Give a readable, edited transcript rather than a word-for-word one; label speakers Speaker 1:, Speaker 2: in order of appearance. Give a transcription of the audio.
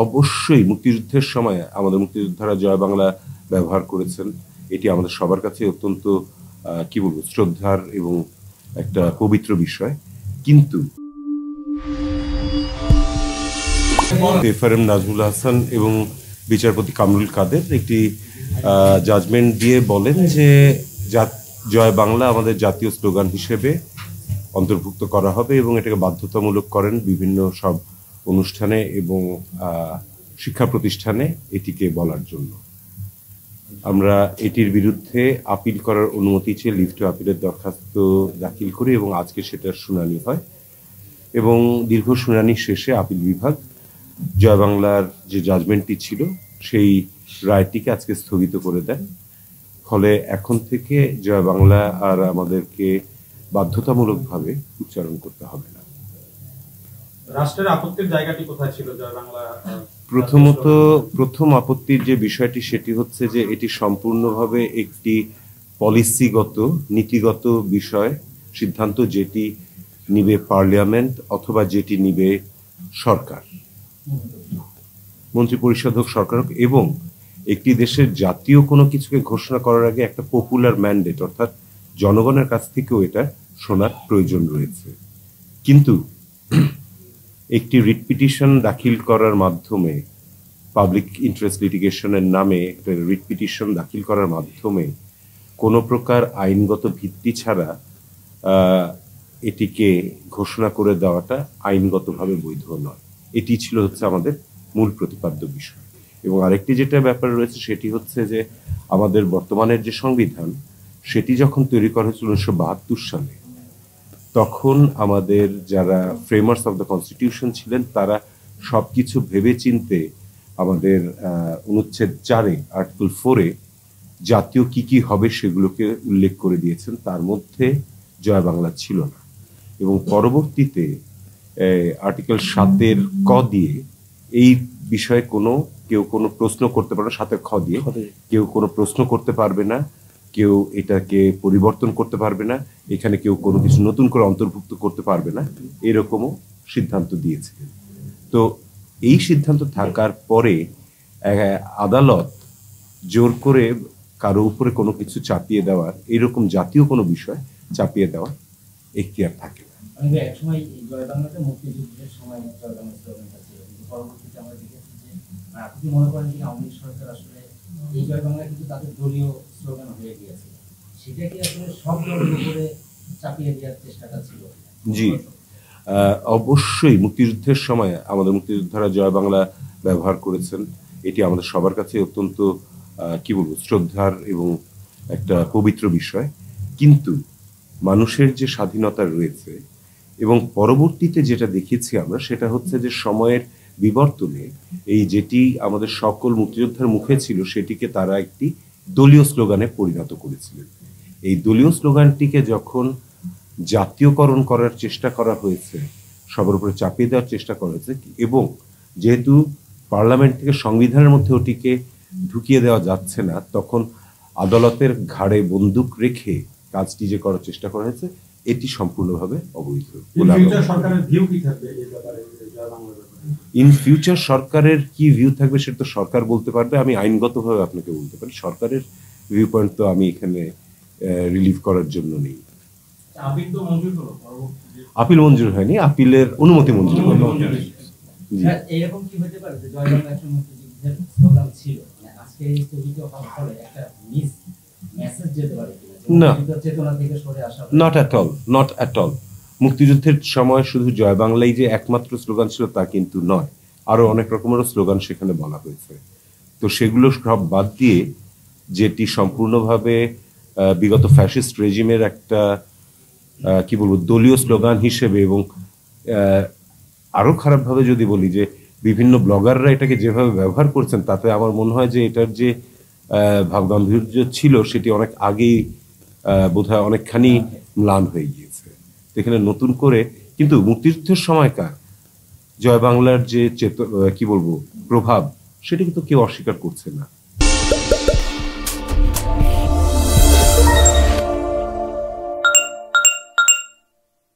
Speaker 1: অবশ্যই মুক্তিযুদ্ধের সময় আমাদের মুক্তিযোদ্ধারা জয় বাংলা ব্যবহার করেছেন। এটি আমাদের সবার কাছে অত্যন্ত কি বলবো শ্রদ্ধার এবং একটা পবিত্র বিষয়। কিন্তু এফআরএম নাজমুল হাসান এবং বিচারপতি কামরুল কাদের একটি জাজমেন্ট দিয়ে বলেন যে জয় বাংলা আমাদের জাতীয় স্লোগান হিসেবে অন্তর্ভুক্ত করা হবে এবং এটাকে বাধ্যতামূলক করেন বিভিন্ন সব অনুষ্ঠানে এবং শিক্ষা প্রতিষ্ঠানে এটিকে বলার জন্য। আমরা এটির বিরুদ্ধে আপিল করার অনুমতি চেয়ে লিভ টু আপিলের দরখাস্ত দাখিল করি এবং আজকে সেটার শুনানি হয় এবং দীর্ঘ শুনানি শেষে আপিল বিভাগ জয় বাংলার যে জাজমেন্টটি ছিল সেই রায়টিকে আজকে স্থগিত করে দেন। ফলে এখন থেকে জয় বাংলা আর আমাদেরকে বাধ্যতামূলকভাবে উচ্চারণ করতে হবে না।
Speaker 2: রাষ্ট্রের আপত্তির জায়গাটি কোথায় ছিল জয় বাংলা?
Speaker 1: প্রথম আপত্তির যে বিষয়টি সেটি হচ্ছে যে এটি সম্পূর্ণভাবে একটি পলিসিগত নীতিগত বিষয় সিদ্ধান্ত, যেটি নিবে পার্লামেন্ট অথবা যেটি নিবে সরকার, মন্ত্রিপরিষদ হোক, সরকার হোক, এবং একটি দেশের জাতীয় কোনো কিছুকে ঘোষণা করার আগে একটা পপুলার ম্যান্ডেট অর্থাৎ জনগণের কাছ থেকেও এটা শোনার প্রয়োজন রয়েছে। কিন্তু একটি রিট পিটিশন দাখিল করার মাধ্যমে, পাবলিক ইন্টারেস্ট লিটিগেশনের নামে একটা রিট পিটিশন দাখিল করার মাধ্যমে কোনো প্রকার আইনগত ভিত্তি ছাড়া এটিকে ঘোষণা করে দেওয়াটা আইনগতভাবে বৈধ নয়। এটি ছিল হচ্ছে আমাদের মূল প্রতিপাদ্য বিষয়। এবং আরেকটি যেটা ব্যাপার রয়েছে সেটি হচ্ছে যে আমাদের বর্তমানের যে সংবিধান সেটি যখন তৈরি করা হয়েছিল 1972 সালে, তখন আমাদের যারা ফ্রেমার্স অফ দ্য কনস্টিটিউশন ছিলেন তারা সবকিছু ভেবে চিনতে আমাদের অনুচ্ছেদ 4-এ আর্টিকেল 4-এ জাতীয় কি কি হবে সেগুলোকে উল্লেখ করে দিয়েছেন, তার মধ্যে জয় বাংলা ছিল না। এবং পরবর্তীতে আর্টিকেল 7-এর ক দিয়ে এই বিষয়ে কেউ কোনো প্রশ্ন করতে পারবে না, 7-এর খ দিয়ে কেউ কোনো প্রশ্ন করতে পারবে না, কেউ এটাকে পরিবর্তন করতে পারবে না, এখানে কেউ কোনো কিছু নতুন করে অন্তর্ভুক্ত করতে পারবে না, এরকমও সিদ্ধান্ত দিয়েছিলেন। তো এই সিদ্ধান্ত থাকার পরে আদালত জোর করে কারো উপরে কোনো কিছু চাপিয়ে দেওয়ার, এরকম জাতীয় কোনো বিষয় চাপিয়ে দেওয়ার এখতিয়ার থাকে না।
Speaker 3: একসময় জয় বাংলাতে মুক্তিযুদ্ধের সময় জয় বাংলা স্লোগানটা ছিল, কিন্তু পরবর্তীতে আমরা দেখেছি যে আপনি মনে করেন যে আওয়ামী সরকার আসলে এই জয় বাংলা কিন্তু তাদের দলীয় স্লোগান হয়ে গিয়েছে, সেটা কি আসলে সব দলের উপরে চাপিয়ে দেওয়ার চেষ্টাটা ছিল?
Speaker 1: জি, অবশ্যই মুক্তিযুদ্ধের সময় আমাদের মুক্তিযোদ্ধারা জয় বাংলা ব্যবহার করেছেন। এটি আমাদের সবার কাছে অত্যন্ত কি বলবো শ্রদ্ধার এবং একটা পবিত্র বিষয়। কিন্তু মানুষের যে স্বাধীনতা রয়েছে এবং পরবর্তীতে যেটা দেখেছি আমরা সেটা হচ্ছে যে সময়ের বিবর্তনে এই যেটি আমাদের সকল মুক্তিযোদ্ধার মুখে ছিল সেটিকে তারা একটি দলীয় স্লোগানে পরিণত করেছিলেন। এই দলীয় স্লোগানটিকে যখন জাতীয়করণ করার চেষ্টা করা হয়েছে, সবার উপরে চাপিয়ে দেওয়ার চেষ্টা করা হয়েছে, এবং যেহেতু পার্লামেন্ট থেকে সংবিধানের মধ্যে ওটিকে ঢুকিয়ে দেওয়া যাচ্ছে না, তখন আদালতের ঘাড়ে বন্দুক রেখে কাজটি যে করার চেষ্টা করা হয়েছে এটি সম্পূর্ণভাবে অবৈধ। ইন ফিউচার সরকারের কি ভিউ থাকবে সেটা তো সরকার বলতে পারবে, আমি আইনগতভাবে আপনাকে বলতে পারি। সরকারের ভিউ পয়েন্ট তো আমি এখানে রিলিভ করার জন্য নেই। আপিল মঞ্জুর হয়নি, আপিলের অনুমতি মঞ্জুর হয়নি।
Speaker 3: এরকম কি হতে পারে যে জয় বাংলা একটা মুক্তিযুদ্ধের স্লোগান ছিল, আজকে এই স্থগিত হওয়ার ফলে একটা মিস মেসেজ যেতে পারে
Speaker 1: না,
Speaker 3: চেতনা থেকে সরে আসা?
Speaker 1: Not at all. মুক্তিযুদ্ধের সময় শুধু জয় বাংলাই যে একমাত্র স্লোগান ছিল তা কিন্তু নয়, আরো অনেক রকমেরও স্লোগান সেখানে বলা হয়েছে। তো সেগুলো সব বাদ দিয়ে যেটি সম্পূর্ণভাবে বিগত ফ্যাসিস্ট রেজিমের একটা কি বলবো দলীয় স্লোগান হিসেবে, এবং আরো খারাপভাবে যদি বলি যে বিভিন্ন ব্লগাররা এটাকে যেভাবে ব্যবহার করছেন, তাতে আমার মনে হয় যে এটার যে ভাবগাম্ভীর্য ছিল সেটি অনেক আগেই বোধহয় অনেকখানি ম্লান হয়ে গিয়েছে। এখানে নতুন করে কিন্তু মুক্তিযুদ্ধের সময়কার জয় বাংলার যে কি বলবো প্রভাব সেটা কিন্তু কেউ অস্বীকার করছে না।